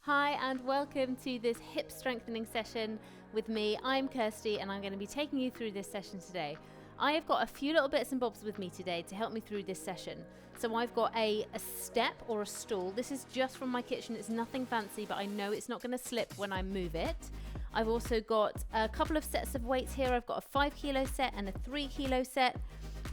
Hi and welcome to this hip strengthening session with me. I'm Kirsty and I'm going to be taking you through this session today. I have got a few little bits and bobs with me today to help me through this session. So I've got a step or a stool. This is just from my kitchen. It's nothing fancy, but I know it's not going to slip when I move it. I've also got a couple of sets of weights here. I've got a 5 kilo set and a 3 kilo set.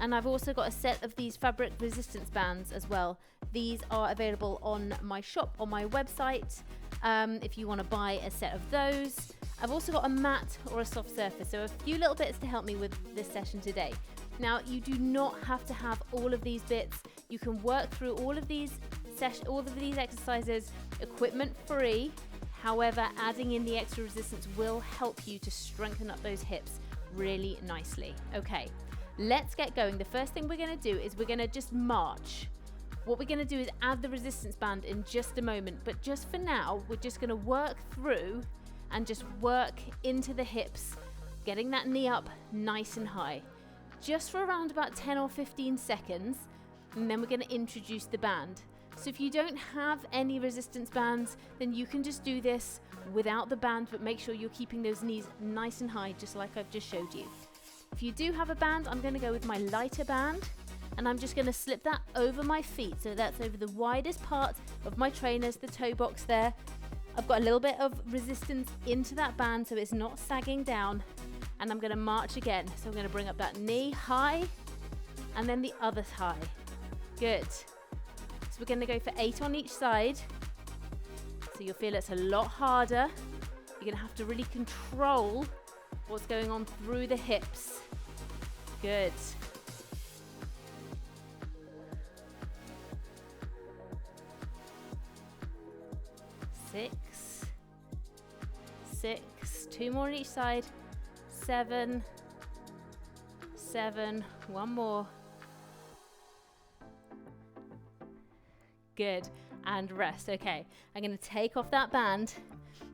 And I've also got a set of these fabric resistance bands as well. These are available on my shop, on my website, if you want to buy a set of those. I've also got a mat or a soft surface, so a few little bits to help me with this session today. Now, you do not have to have all of these bits. You can work through all of these exercises equipment free. However, adding in the extra resistance will help you to strengthen up those hips really nicely. Okay. Let's get going. The first thing we're going to do is we're going to just march. What we're going to do is add the resistance band in just a moment, but just for now, we're just going to work through and just work into the hips, getting that knee up nice and high, just for around about 10 or 15 seconds, and then we're going to introduce the band. So if you don't have any resistance bands, then you can just do this without the band, but make sure you're keeping those knees nice and high, just like I've just showed you. If you do have a band, I'm going to go with my lighter band, and I'm just going to slip that over my feet, so that's over the widest part of my trainers, the toe box there. I've got a little bit of resistance into that band so it's not sagging down, and I'm going to march again. So I'm going to bring up that knee high and then the other high. Good. So we're going to go for 8 on each side. So you'll feel it's a lot harder. You're going to have to really control what's going on through the hips. Good. Six, 2 more on each side. 7, one more. Good, and rest. Okay, I'm going to take off that band.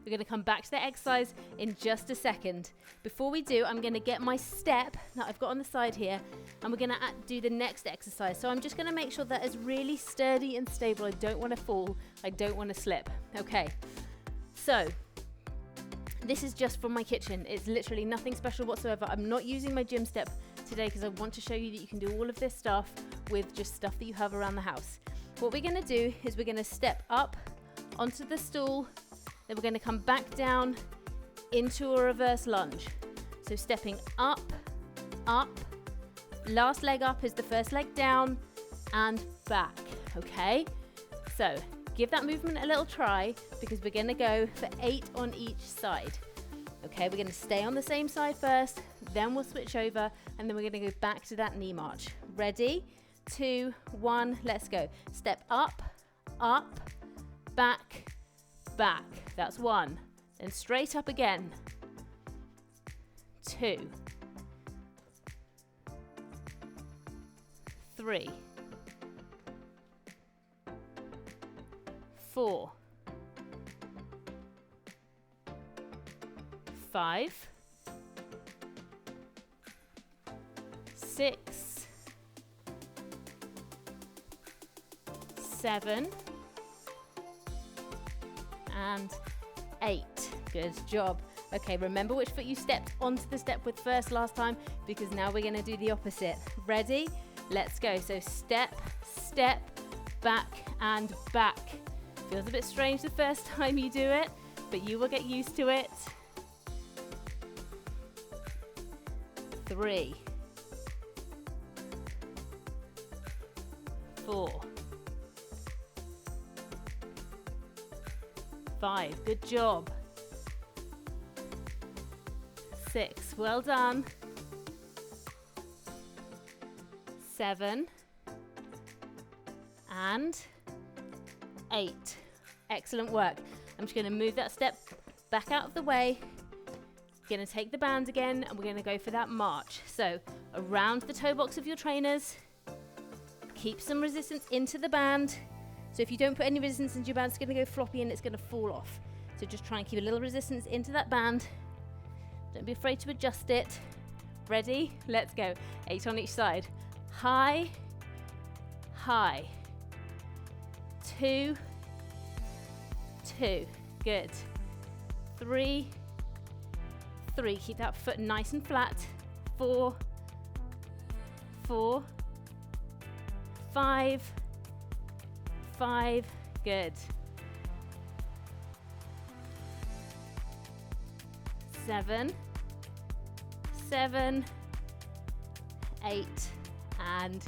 We're going to come back to the exercise in just a second. Before we do, I'm going to get my step that I've got on the side here, and we're going to do the next exercise. So I'm just going to make sure that is really sturdy and stable. I don't want to fall. I don't want to slip. Okay, so this is just from my kitchen. It's literally nothing special whatsoever. I'm not using my gym step today because I want to show you that you can do all of this stuff with just stuff that you have around the house. What we're going to do is we're going to step up onto the stool. Then we're going to come back down into a reverse lunge. So stepping up, up, last leg up is the first leg down, and back, okay? So give that movement a little try because we're going to go for 8 on each side. Okay, we're going to stay on the same side first, then we'll switch over, and then we're going to go back to that knee march. Ready? 2, 1, let's go. Step up, up, back, back. That's 1. Then straight up again. 2, 3, 4, 5, 6, 7, and 8. Good job. Okay, remember which foot you stepped onto the step with first last time, because now we're going to do the opposite. Ready? Let's go. So step, step, back and back. Feels a bit strange the first time you do it, but you will get used to it. 3, 4, 5, good job. 6, well done. 7 and 8. Excellent work. I'm just going to move that step back out of the way. Going to take the band again, and we're going to go for that march. So around the toe box of your trainers. Keep some resistance into the band. So if you don't put any resistance into your band, it's going to go floppy and it's going to fall off. So just try and keep a little resistance into that band. Don't be afraid to adjust it. Ready? Let's go. 8 on each side. High, high. 2, 2. Good. 3, 3. Keep that foot nice and flat. 4, 4, 5, 5. Good. 7, 7, 8, and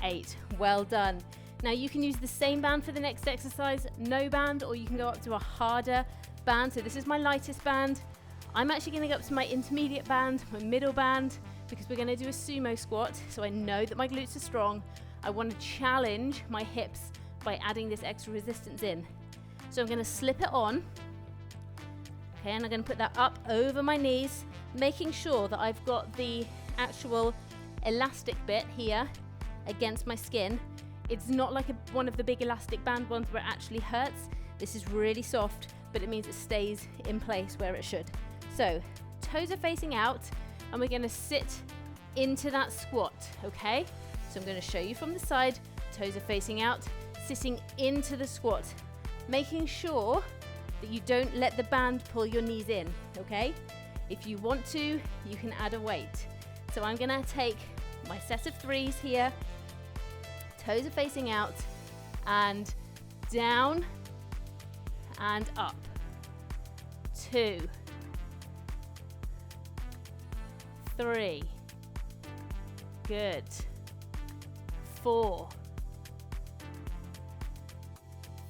8. Well done. Now you can use the same band for the next exercise, no band, or you can go up to a harder band. So this is my lightest band. I'm actually going to go up to my intermediate band, my middle band, because we're going to do a sumo squat. So I know that my glutes are strong. I want to challenge my hips by adding this extra resistance in. So I'm going to slip it on. Okay, and I'm going to put that up over my knees, making sure that I've got the actual elastic bit here against my skin. It's not like one of the big elastic band ones where it actually hurts. This is really soft, but it means it stays in place where it should. So toes are facing out, and we're going to sit into that squat, okay? So I'm going to show you from the side. Toes are facing out, sitting into the squat, making sure that you don't let the band pull your knees in, okay? If you want to, you can add a weight. So I'm gonna take my set of 3s here, toes are facing out, and down and up. 2, 3, good. 4,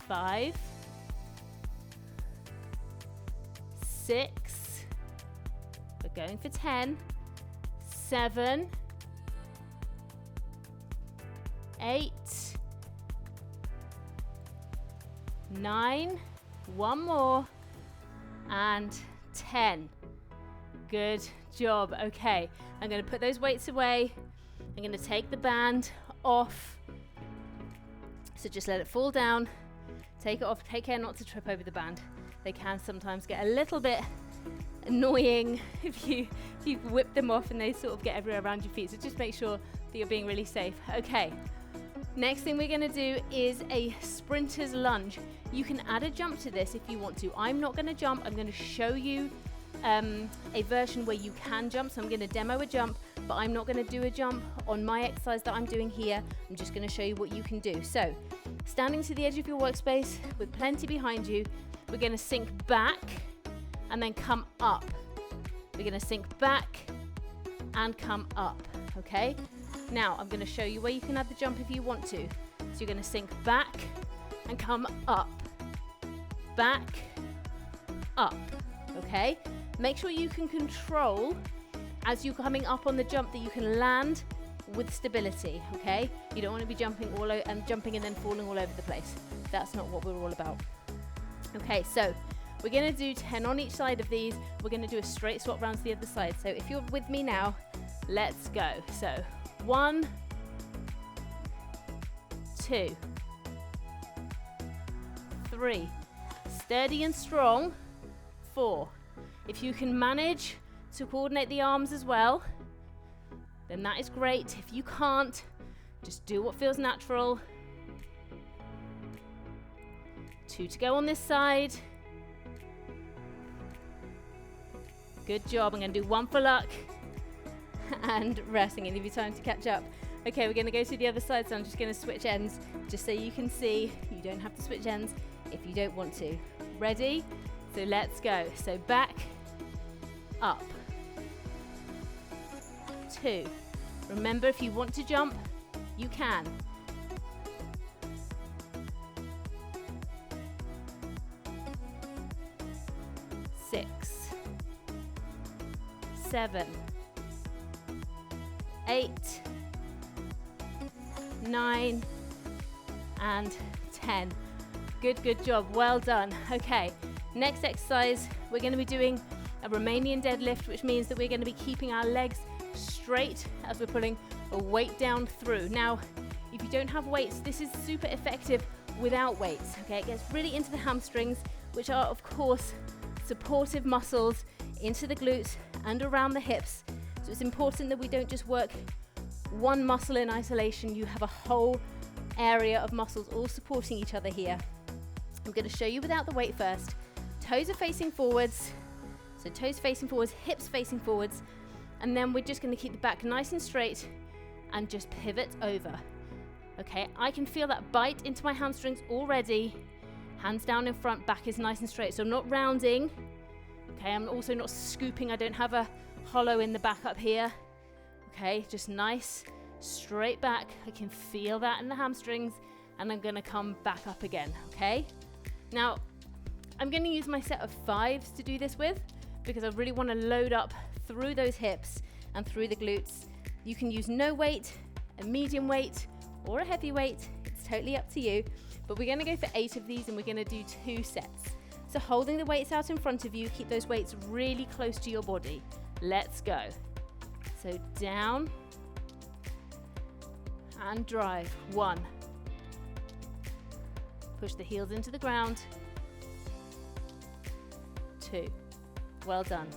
5, 6, we're going for 10, 7, 8, 9, one more, and 10. Good job. Okay, I'm going to put those weights away. I'm going to take the band off. So just let it fall down. Take it off. Take care not to trip over the band. They can sometimes get a little bit annoying if you whip them off and they sort of get everywhere around your feet. So just make sure that you're being really safe. Okay. Next thing we're going to do is a sprinter's lunge. You can add a jump to this if you want to. I'm not going to jump. I'm going to show you a version where you can jump. So I'm going to demo a jump, but I'm not going to do a jump on my exercise that I'm doing here. I'm just going to show you what you can do. So standing to the edge of your workspace with plenty behind you, we're going to sink back and then come up. We're going to sink back and come up, okay? Now I'm going to show you where you can add the jump if you want to. So you're going to sink back and come up, back, up, okay? Make sure you can control as you're coming up on the jump that you can land with stability, okay? You don't want to be jumping and then falling all over the place. That's not what we're all about. Okay, so we're going to do 10 on each side of these. We're going to do a straight swap round to the other side. So if you're with me now, let's go. So 1, 2, 3, sturdy and strong. 4. If you can manage to coordinate the arms as well, then that is great. If you can't, just do what feels natural. 2 to go on this side. Good job. I'm going to do 1 for luck and resting and give you time to catch up. Okay, we're going to go to the other side, so I'm just going to switch ends just so you can see. You don't have to switch ends if you don't want to. Ready? So let's go. So back, up. 2. Remember, if you want to jump, you can. 6, 7, 8, 9, and 10. Good job. Well done. Okay, next exercise, we're going to be doing a Romanian deadlift, which means that we're going to be keeping our legs straight as we're pulling a weight down through. Now, if you don't have weights, this is super effective without weights. Okay, it gets really into the hamstrings, which are, of course, supportive muscles into the glutes and around the hips. So it's important that we don't just work one muscle in isolation. You have a whole area of muscles all supporting each other here. I'm going to show you without the weight first. toes are facing forwards. So toes facing forwards, hips facing forwards. And then we're just going to keep the back nice and straight and just pivot over. Okay, I can feel that bite into my hamstrings already. Hands down in front, back is nice and straight. So I'm not rounding. Okay, I'm also not scooping. I don't have a hollow in the back up here. Okay, just nice, straight back. I can feel that in the hamstrings, and I'm gonna come back up again, okay? Now, I'm gonna use my set of 5s to do this with, because I really wanna load up through those hips and through the glutes. You can use no weight, a medium weight, or a heavy weight. It's totally up to you, but we're gonna go for 8 of these, and we're gonna do 2 sets. So holding the weights out in front of you, keep those weights really close to your body. Let's go. So down and drive. 1. Push the heels into the ground. 2. Well done.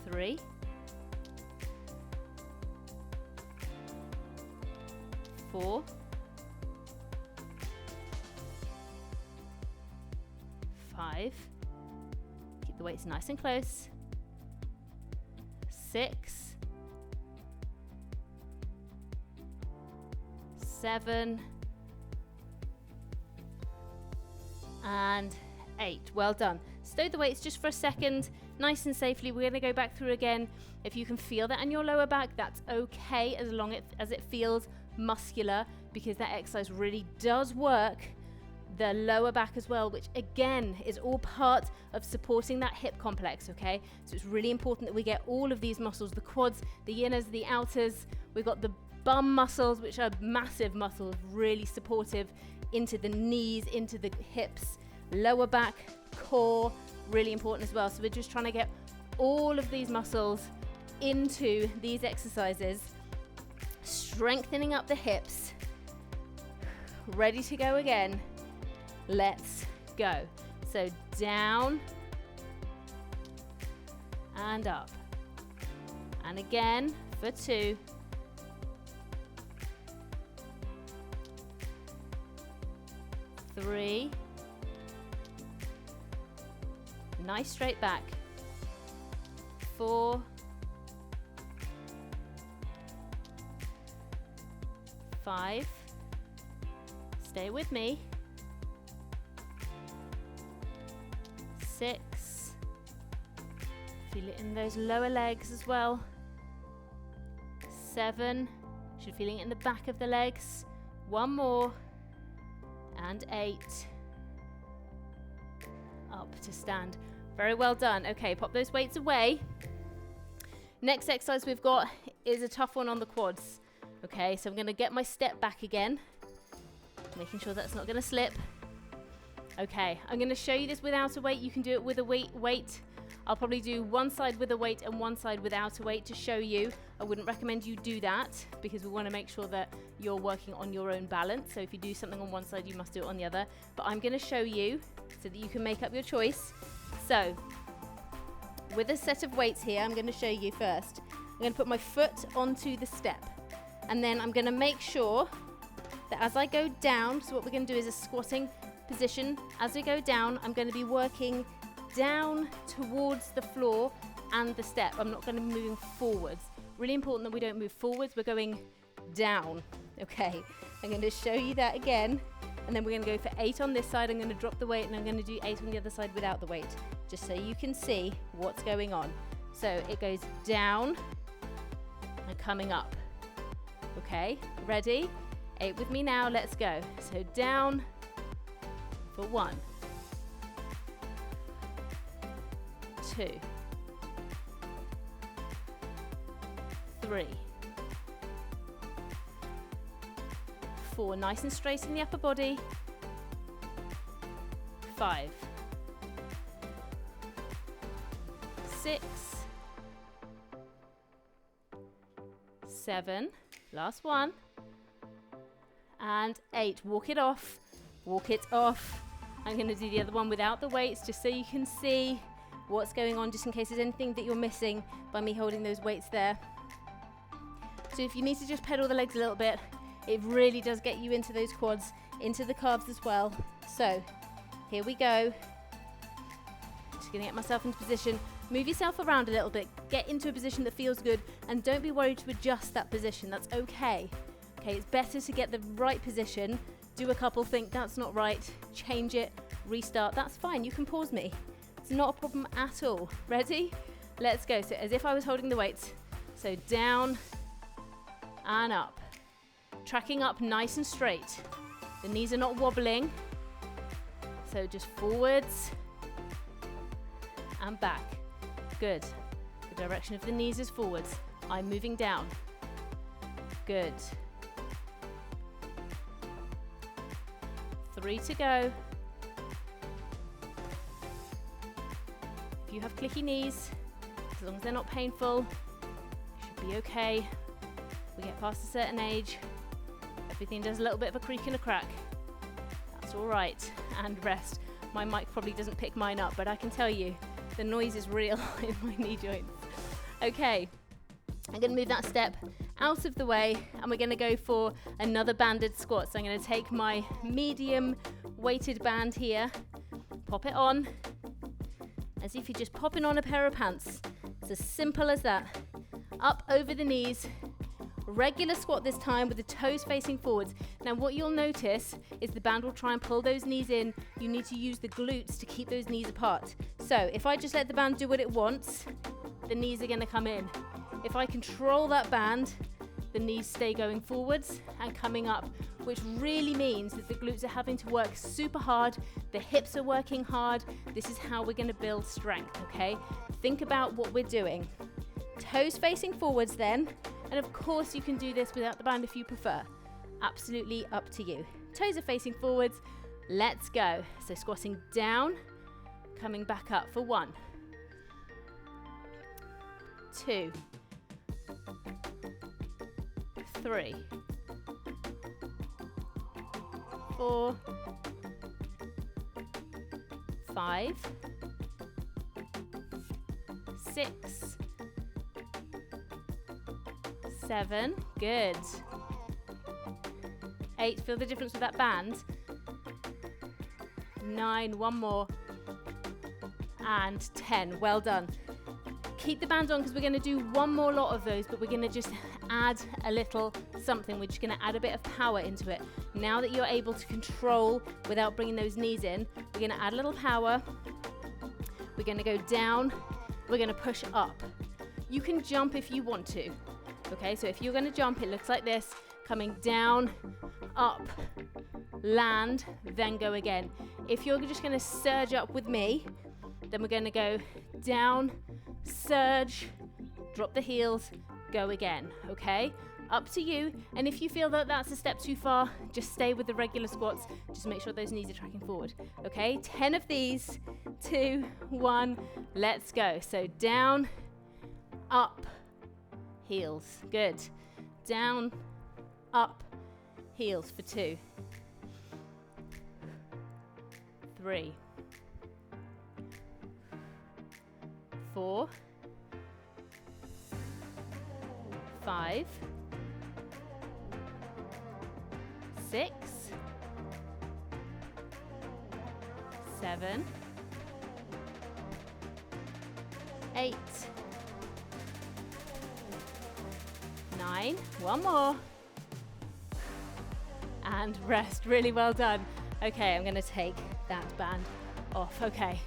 3. 4. 5. Keep the weights nice and close. 6. 7. And 8. Well done. Stow the weights just for a second, nice and safely. We're going to go back through again. If you can feel that in your lower back, that's okay, as long as it feels muscular, because that exercise really does work the lower back as well, which again is all part of supporting that hip complex, okay? So it's really important that we get all of these muscles, the quads, the inners, the outers. We've got the bum muscles, which are massive muscles, really supportive into the knees, into the hips, lower back, core, really important as well. So we're just trying to get all of these muscles into these exercises, strengthening up the hips. Ready to go again. Let's go. So down and up. And again for 2. 3. Nice straight back. 4. 5. Stay with me. 6. Feel it in those lower legs as well. 7. Should feeling it in the back of the legs. 1 more. And 8. Up to stand. Very well done. Okay, pop those weights away. Next exercise we've got is a tough one on the quads. Okay, so I'm going to get my step back again, making sure that's not going to slip. Okay, I'm going to show you this without a weight. You can do it with a weight. I'll probably do one side with a weight and one side without a weight to show you. I wouldn't recommend you do that, because we want to make sure that you're working on your own balance. So if you do something on one side, you must do it on the other. But I'm going to show you so that you can make up your choice. So with a set of weights here, I'm going to show you first. I'm going to put my foot onto the step, and then I'm going to make sure that as I go down, so what we're going to do is a squatting position. As we go down, I'm going to be working down towards the floor and the step. I'm not going to be moving forwards. Really important that we don't move forwards. We're going down. Okay, I'm going to show you that again, and then we're going to go for 8 on this side. I'm going to drop the weight, and I'm going to do 8 on the other side without the weight, just so you can see what's going on. So it goes down and coming up. Okay, ready? 8 with me now. Let's go. So down for 1, 2, 3, 4. Nice and straight in the upper body. 5, 6, 7. Last one. And 8. Walk it off. Walk it off. I'm going to do the other one without the weights, just so you can see what's going on, just in case there's anything that you're missing by me holding those weights there. So if you need to just pedal the legs a little bit, it really does get you into those quads. into the calves as well. So here we go. Just gonna get myself into position. Move yourself around a little bit, get into a position that feels good, and don't be worried to adjust that position. That's okay. Okay, it's better to get the right position, do a couple, think that's not right, change it, restart. That's fine. You can pause me. It's not a problem at all. Ready? Let's go. So as if I was holding the weights. So down and up. Tracking up nice and straight. The knees are not wobbling. So just forwards and back. Good. The direction of the knees is forwards. I'm moving down. Good. 3 to go. If you have clicky knees, as long as they're not painful, you should be okay. We get past a certain age, everything does a little bit of a creak and a crack. That's all right. And rest. My mic probably doesn't pick mine up, but I can tell you, the noise is real in my knee joints. Okay, I'm going to move that step out of the way, and we're going to go for another banded squat. So I'm going to take my medium weighted band here, pop it on, as if you're just popping on a pair of pants. It's as simple as that. Up over the knees, regular squat this time with the toes facing forwards. Now what you'll notice is the band will try and pull those knees in. You need to use the glutes to keep those knees apart. So if I just let the band do what it wants, the knees are going to come in. If I control that band, the knees stay going forwards and coming up, which really means that the glutes are having to work super hard, the hips are working hard. This is how we're going to build strength, okay? Think about what we're doing. Toes facing forwards then, and of course you can do this without the band if you prefer. Absolutely up to you. Toes are facing forwards. Let's go. So squatting down, coming back up for 1, 2, 3, 4, 5, 6, 7, good. 8, feel the difference with that band. 9, one more. And 10, well done. Keep the band on because we're going to do one more lot of those, but we're going to just add a little something. We're just going to add a bit of power into it. Now that you're able to control without bringing those knees in, we're going to add a little power. We're going to go down. We're going to push up. You can jump if you want to. Okay, so if you're going to jump, it looks like this. Coming down, up, land, then go again. If you're just going to surge up with me, then we're going to go down, surge, drop the heels, go again, okay? Up to you. And if you feel that that's a step too far, just stay with the regular squats. Just make sure those knees are tracking forward, okay? 10 of these, 2, 1, let's go. So down, up, heels, good. Down, up, heels for 2, 3, 4, 5, 6, 7, 8, 9, one more, and rest. Really well done. Okay, I'm going to take that band off. Okay,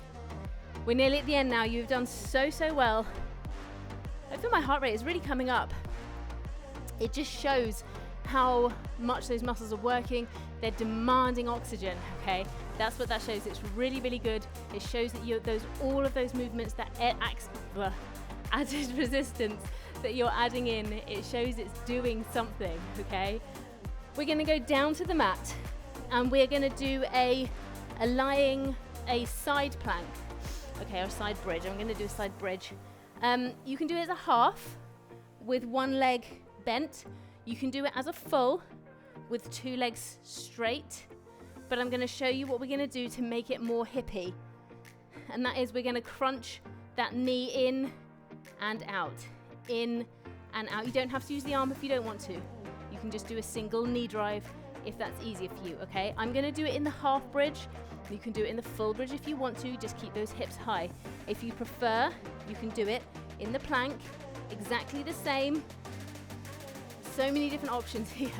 we're nearly at the end now. You've done so well. I feel my heart rate is really coming up. It just shows how much those muscles are working. They're demanding oxygen, okay? That's what that shows. It's really good. It shows that all of those movements, that added resistance that you're adding in, it shows it's doing something, okay? We're gonna go down to the mat and we're gonna do a side plank, okay, or side bridge. I'm gonna do a side bridge. You can do it as a half with one leg bent. You can do it as a full with 2 legs straight, but I'm gonna show you what we're gonna do to make it more hippie. And that is we're gonna crunch that knee in and out, in and out. You don't have to use the arm if you don't want to. You can just do a single knee drive if that's easier for you, okay? I'm gonna do it in the half bridge. You can do it in the full bridge if you want to, just keep those hips high. If you prefer, you can do it in the plank, exactly the same. So many different options here,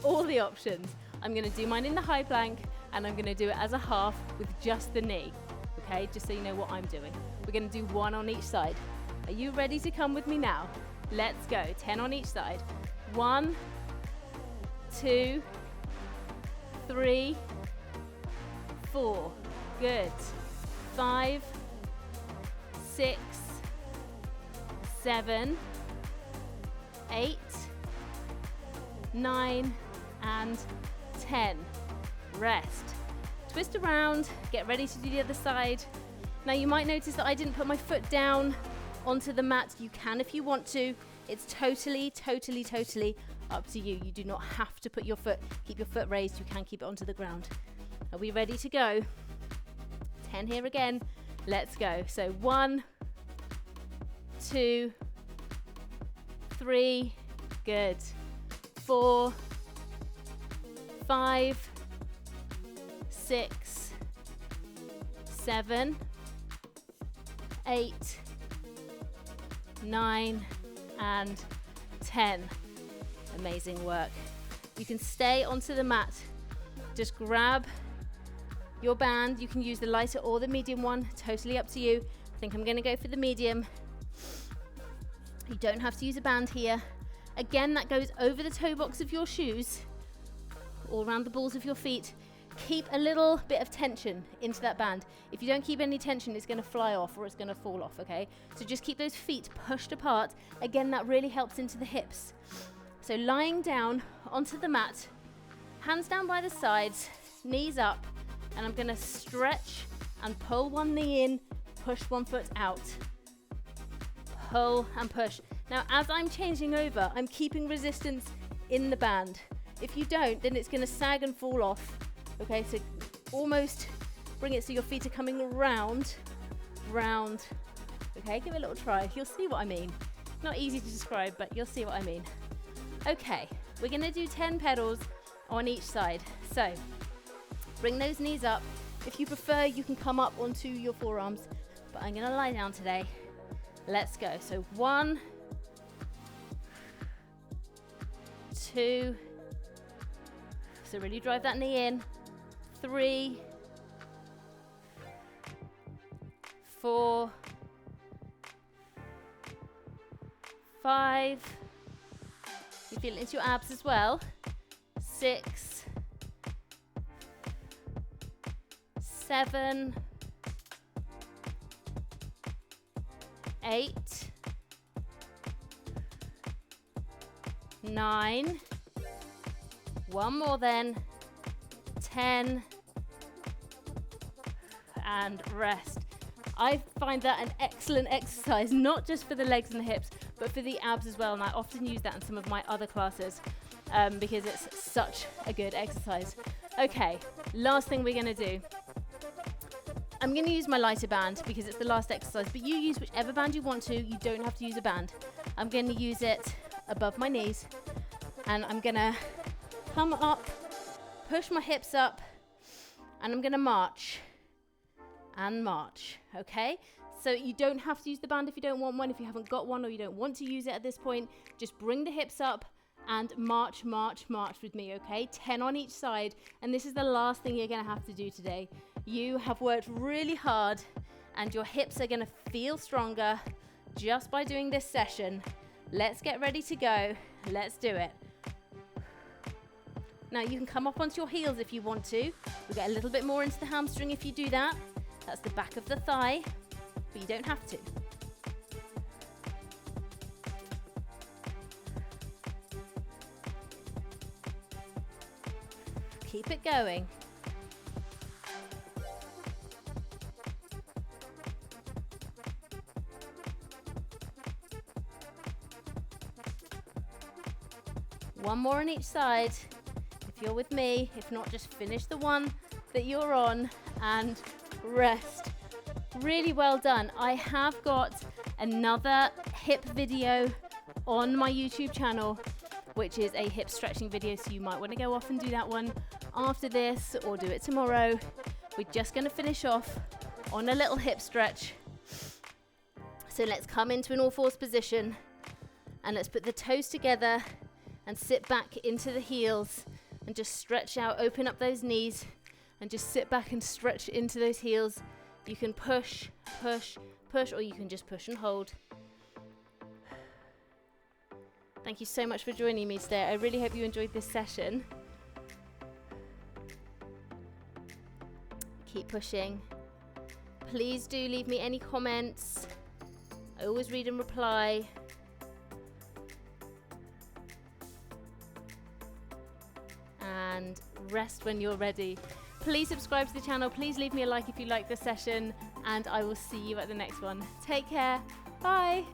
all the options. I'm gonna do mine in the high plank, and I'm gonna do it as a half with just the knee, okay? Just so you know what I'm doing. We're gonna do one on each side. Are you ready to come with me now? Let's go, 10 on each side. 1, 2, 3, 4, good. 5, 6, 7, 8, 9, and 10. Rest. Twist around, get ready to do the other side. Now you might notice that I didn't put my foot down onto the mat. You can if you want to. It's totally up to you. You do not have to keep your foot raised. You can keep it onto the ground. Are we ready to go? 10 here again. Let's go. So 1, 2, 3, good. 4, 5, 6, 7, 8, 9, and 10. Amazing work. You can stay onto the mat. Just grab your band. You can use the lighter or the medium one, totally up to you. I think I'm going to go for the medium. You don't have to use a band here. Again, that goes over the toe box of your shoes, all around the balls of your feet. Keep a little bit of tension into that band. If you don't keep any tension, it's going to fly off or it's going to fall off, okay? So just keep those feet pushed apart. Again, that really helps into the hips. So lying down onto the mat, hands down by the sides, knees up, and I'm going to stretch and pull one knee in, push one foot out. Pull and push. Now, as I'm changing over, I'm keeping resistance in the band. If you don't, then it's going to sag and fall off. Okay, so almost bring it so your feet are coming round. Okay, give it a little try. You'll see what I mean. Not easy to describe, but you'll see what I mean. Okay, we're going to do 10 pedals on each side. So bring those knees up. If you prefer, you can come up onto your forearms, but I'm going to lie down today. Let's go. So 1, 2, so really drive that knee in. 3, 4, 5. You feel it into your abs as well. 6, 7, 8, 9. One more then. 10. And rest. I find that an excellent exercise, not just for the legs and the hips, but for the abs as well. And I often use that in some of my other classes because it's such a good exercise. Okay, last thing we're going to do. I'm going to use my lighter band because it's the last exercise, but you use whichever band you want to. You don't have to use a band. I'm going to use it above my knees, and I'm going to come up, push my hips up, and I'm going to march and march, okay? So you don't have to use the band if you don't want one, if you haven't got one or you don't want to use it at this point. Just bring the hips up and march, march, march with me, okay? 10 on each side, and this is the last thing you're going to have to do today. You have worked really hard, and your hips are going to feel stronger just by doing this session. Let's get ready to go. Let's do it. Now you can come up onto your heels if you want to. We'll get a little bit more into the hamstring if you do that. That's the back of the thigh, but you don't have to. Keep it going. One more on each side. If you're with me, if not, just finish the one that you're on and rest. Really well done. I have got another hip video on my YouTube channel which is a hip stretching video, so you might want to go off and do that one after this or do it tomorrow. We're just going to finish off on a little hip stretch. So let's come into an all fours position and let's put the toes together and sit back into the heels and just stretch out, open up those knees and just sit back and stretch into those heels. You can push, push, push, or you can just push and hold. Thank you so much for joining me today. I really hope you enjoyed this session. Keep pushing. Please do leave me any comments. I always read and reply. And rest when you're ready. Please subscribe to the channel. Please leave me a like if you like this session. And I will see you at the next one. Take care. Bye.